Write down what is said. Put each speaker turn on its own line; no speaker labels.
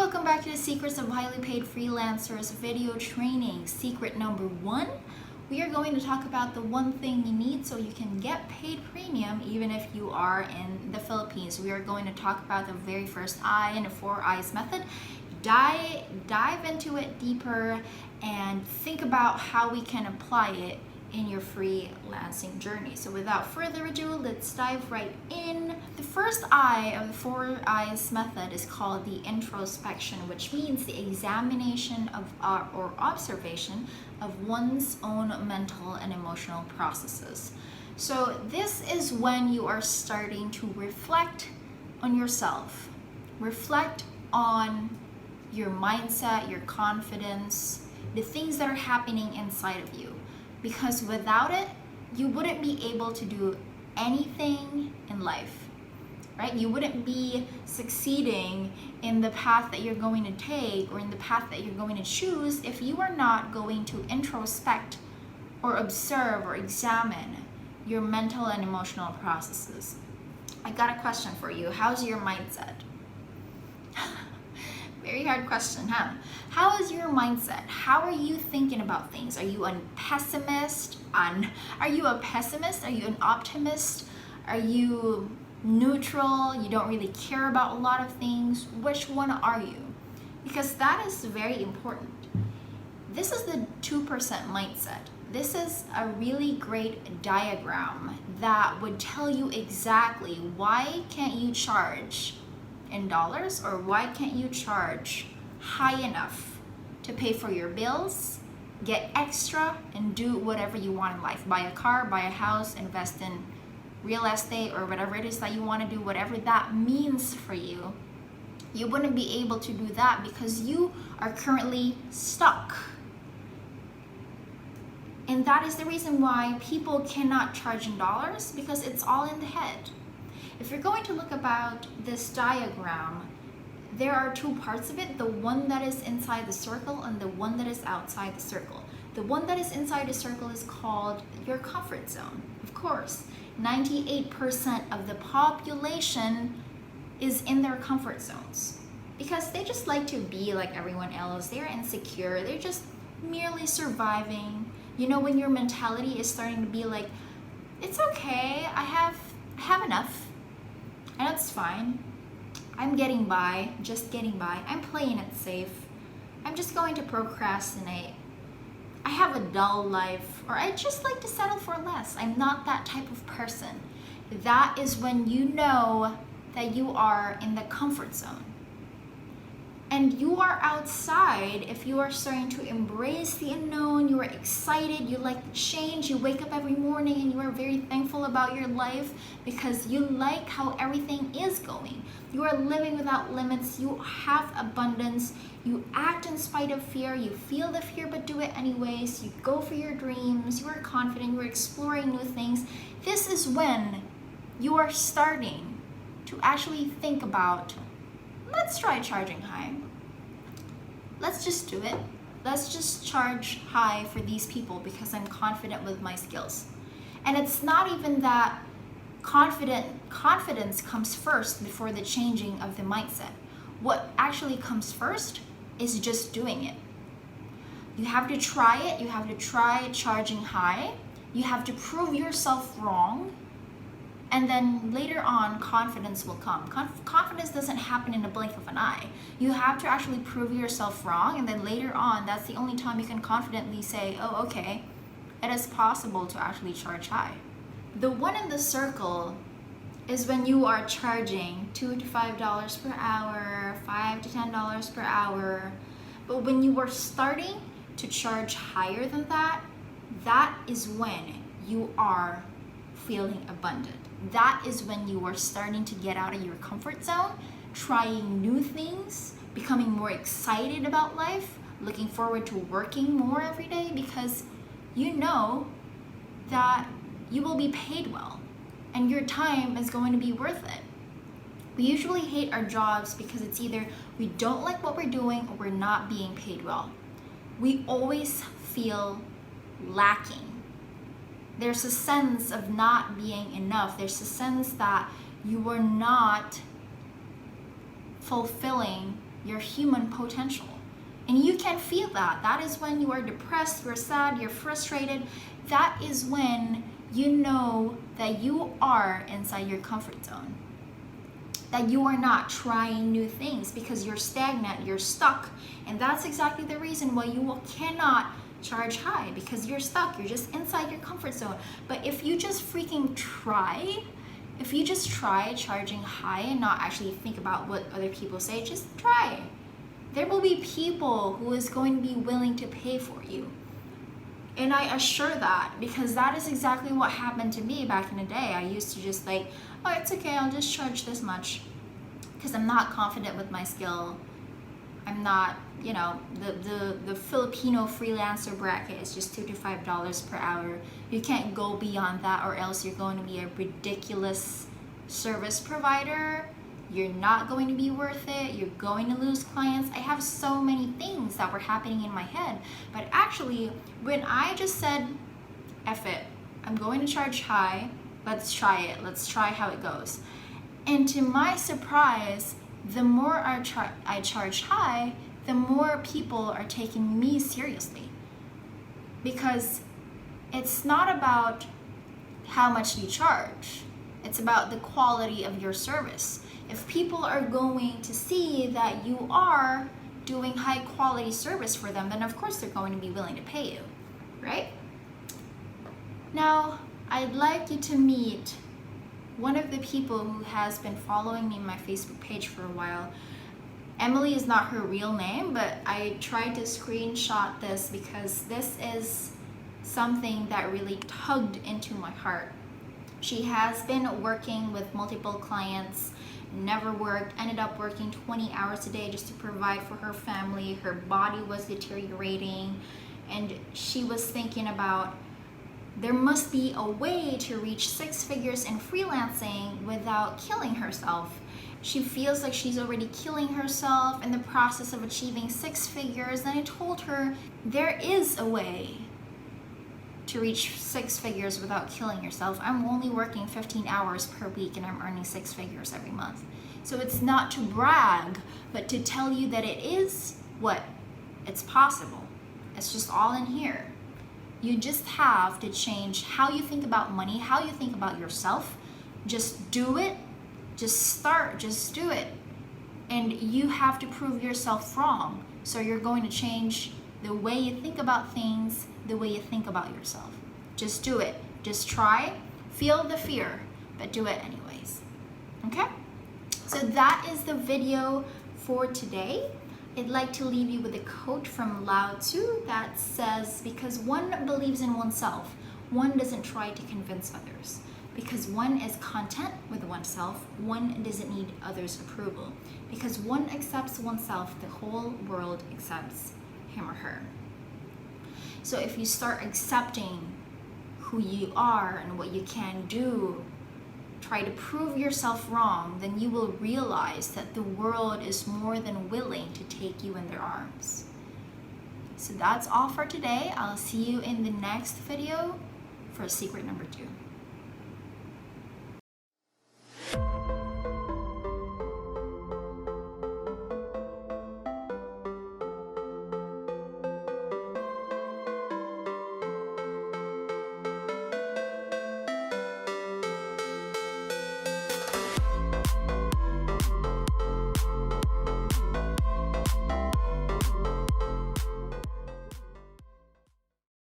welcome back to the Secrets of Highly Paid Freelancers video training. Secret number 1, we are going to talk about the one thing you need so you can get paid premium even if you are in the Philippines. We are going to talk about the very first I and the 4 I's method. Dive into it deeper and think about how we can apply it in your freelancing journey. So without further ado, let's dive right in. The first I of the 4 I's method is called the introspection, which means the examination of or observation of one's own mental and emotional processes. So this is when you are starting to reflect on yourself, reflect on your mindset, your confidence, the things that are happening inside of you. Because without it, you wouldn't be able to do anything in life, right? You wouldn't be succeeding in the path that you're going to take or in the path that you're going to choose if you are not going to introspect or observe or examine your mental and emotional processes. I got a question for you. How's your mindset? Very hard question, huh? How is your mindset? How are you thinking about things? Are you a pessimist? Are you a pessimist? Are you an optimist? Are you neutral? You don't really care about a lot of things? Which one are you? Because that is very important. This is the 2% mindset. This is a really great diagram that would tell you exactly why can't you charge in dollars, or why can't you charge high enough to pay for your bills, get extra, and do whatever you want in life. Buy a car, buy a house, invest in real estate, or whatever it is that you want to do, whatever that means for you. You wouldn't be able to do that because you are currently stuck. And that is the reason why people cannot charge in dollars, because it's all in the head. If you're going to look about this diagram, there are 2 parts of it, the one that is inside the circle and the one that is outside the circle. The one that is inside the circle is called your comfort zone. Of course, 98% of the population is in their comfort zones because they just like to be like everyone else. They're insecure. They're just merely surviving. You know, when your mentality is starting to be like, it's okay, I have enough. And that's fine. I'm getting by, just getting by. I'm playing it safe. I'm just going to procrastinate. I have a dull life, or I just like to settle for less. I'm not that type of person. That is when you know that you are in the comfort zone. And you are outside if you are starting to embrace the unknown, you are excited, you like the change, you wake up every morning and you are very thankful about your life because you like how everything is going. You are living without limits, you have abundance, you act in spite of fear, you feel the fear but do it anyways, you go for your dreams, you are confident, you are exploring new things. This is when you are starting to actually think about, let's try charging high. Let's just do it. Let's just charge high for these people because I'm confident with my skills. And it's not even that confidence comes first before the changing of the mindset. What actually comes first is just doing it. You have to try it. You have to try charging high. You have to prove yourself wrong. And then later on, confidence will come. Confidence doesn't happen in a blink of an eye. You have to actually prove yourself wrong, and then later on, that's the only time you can confidently say, oh, okay, it is possible to actually charge high. The one in the circle is when you are charging $2 to $5 per hour, $5 to $10 per hour. But when you are starting to charge higher than that, that is when you are feeling abundant. That is when you are starting to get out of your comfort zone, trying new things, becoming more excited about life, looking forward to working more every day because you know that you will be paid well and your time is going to be worth it. We usually hate our jobs because it's either we don't like what we're doing or we're not being paid well. We always feel lacking. There's a sense of not being enough. There's a sense that you are not fulfilling your human potential. And you can feel that. That is when you are depressed, you're sad, you're frustrated. That is when you know that you are inside your comfort zone. That you are not trying new things because you're stagnant, you're stuck. And that's exactly the reason why you cannot charge high, because you're stuck, you're just inside your comfort zone. But if you just freaking try, if you just try charging high and not actually think about what other people say, just try. There will be people who is going to be willing to pay for you. And I assure that, because that is exactly what happened to me back in the day. I used to just like, oh, it's okay, I'll just charge this much because I'm not confident with my skill. I'm not, you know, the Filipino freelancer bracket is just $2 to $5 per hour. You can't go beyond that, or else you're going to be a ridiculous service provider. You're not going to be worth it. You're going to lose clients. I have so many things that were happening in my head. But actually, when I just said, F it, I'm going to charge high, let's try it. Let's try how it goes. And to my surprise, the more I charge high, the more people are taking me seriously. Because it's not about how much you charge. It's about the quality of your service. If people are going to see that you are doing high quality service for them, then of course they're going to be willing to pay you, right? Now, I'd like you to meet one of the people who has been following me on my Facebook page for a while. Emily is not her real name, but I tried to screenshot this because this is something that really tugged into my heart. She has been working with multiple clients, never worked, ended up working 20 hours a day just to provide for her family. Her body was deteriorating, and she was thinking about, there must be a way to reach 6 figures in freelancing without killing herself. She feels like she's already killing herself in the process of achieving 6 figures, and I told her there is a way to reach 6 figures without killing yourself. I'm only working 15 hours per week and I'm earning 6 figures every month. So it's not to brag, but to tell you that it is what? It's possible. It's just all in here. You just have to change how you think about money, how you think about yourself. Just do it. Just start. Just do it. And you have to prove yourself wrong. So you're going to change the way you think about things, the way you think about yourself. Just do it. Just try. Feel the fear, but do it anyways. Okay? So that is the video for today. I'd like to leave you with a quote from Lao Tzu that says, because one believes in oneself, one doesn't try to convince others. Because one is content with oneself, one doesn't need others' approval. Because one accepts oneself, the whole world accepts him or her. So if you start accepting who you are and what you can do, try to prove yourself wrong, then you will realize that the world is more than willing to take you in their arms. So that's all for today. I'll see you in the next video for secret number 2.